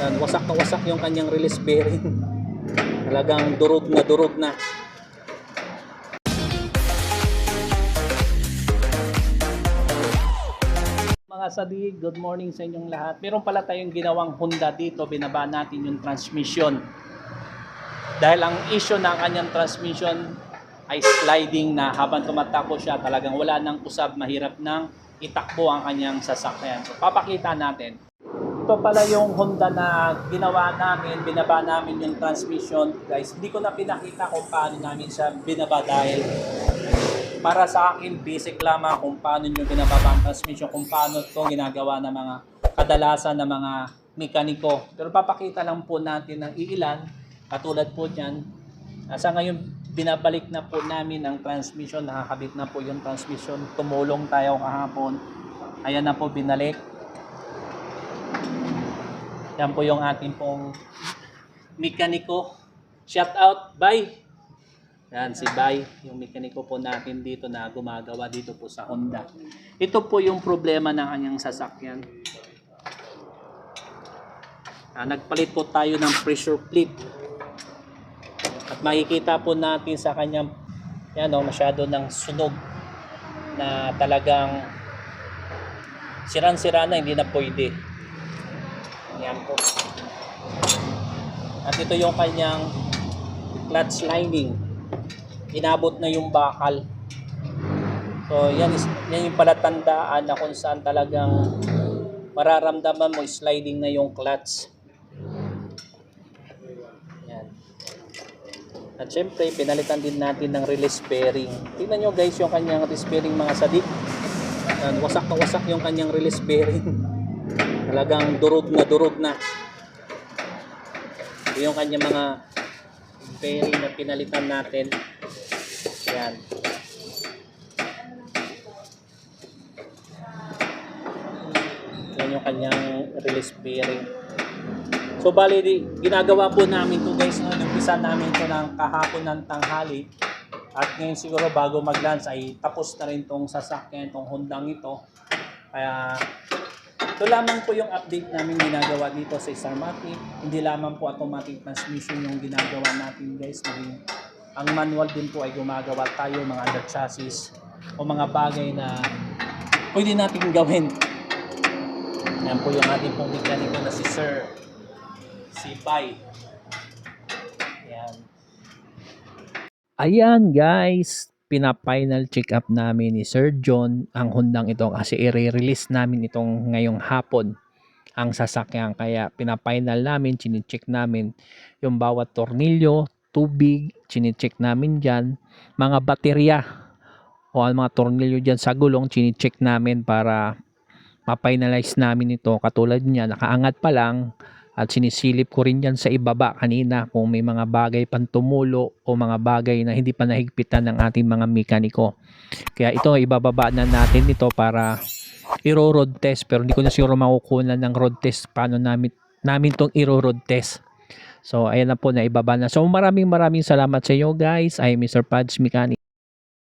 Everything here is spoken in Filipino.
Yan, wasak na wasak yung kanyang release bearing. Talagang durog na durog na. Mga sadig, good morning sa inyong lahat. Meron pala tayong ginawang Honda dito. Binaba natin yung transmission. Dahil ang issue ng kanyang transmission ay sliding na habang tumatakbo siya, talagang wala nang usab, mahirap nang itakbo ang kanyang sasakyan. So, papakita natin. Ito pala yung Honda na ginawa namin, binaba namin yung transmission. Guys, hindi ko na pinakita kung paano namin siya binaba dahil para sa akin, basic lamang kung paano nyo binababa ang transmission, kung paano ito ginagawa ng mga kadalasan ng mga mekaniko. Pero papakita lang po natin ng iilan, katulad po dyan. Sa ngayon, binabalik na po namin ang transmission, nakakabit na po yung transmission. Tumulong tayo kahapon. Ayan na po, binalik. Yan po yung ating pong mekaniko. Shout out, bye! Yan, si Bay, yung mekaniko po natin dito na gumagawa dito po sa Honda. Ito po yung problema ng kanyang sasakyan. Nagpalit po tayo ng pressure plate. At makikita po natin sa kanyang, yan o, masyado ng sunog na talagang siran-sira na, hindi na pwede. Yan po. At ito yung kanyang clutch lining. Inabot na yung bakal. So yan yung palatandaan na kung saan talagang mararamdaman mo sliding na yung clutch. Yan. At syempre pinalitan din natin ng release bearing. Tingnan nyo guys yung kanyang release bearing mga sadik. Yan, wasak na wasak yung kanyang release bearing. Talagang durog na. Yung kanyang mga bearing na pinalitan natin. Yan. Yan yung kanyang release bearing. So bali, ginagawa po namin to guys. Nag-umpisa namin to ng kahapon ng tanghali. At ngayon siguro bago mag-lunch ay tapos na rin tong sasakyan, tong Hondang ito. Kaya ito lamang po yung update namin ginagawa dito sa Starmatic. Hindi lamang po automatic transmission yung ginagawa natin guys. Ang manual din po ay gumagawa tayo mga under chassis o mga bagay na pwede natin gawin. Yan po yung ating pong mekaniko na si Sir, si Bay. Yan. Ayan guys, pina-final check up namin ni Sir John ang Hondang ito kasi i-release namin itong ngayong hapon ang sasakyan. Kaya pina-final namin, chine-check namin yung bawat tornilyo, tubig, chine-check namin dyan, mga baterya o ang mga tornilyo dyan sa gulong, chine-check namin para ma-finalize namin ito. Katulad niya, nakaangat pa lang at sinisilip ko rin dyan sa ibaba kanina kung may mga bagay pang tumulo o mga bagay na hindi pa nahigpitan ng ating mga mekaniko. Kaya ito, ibababa na natin ito para i-road test, pero hindi ko na siguro makukunan ng road test paano namin itong i-road test. So ayan na po, na ibaba na. So maraming salamat sa inyo guys. I am Mr. Pads Mechanic.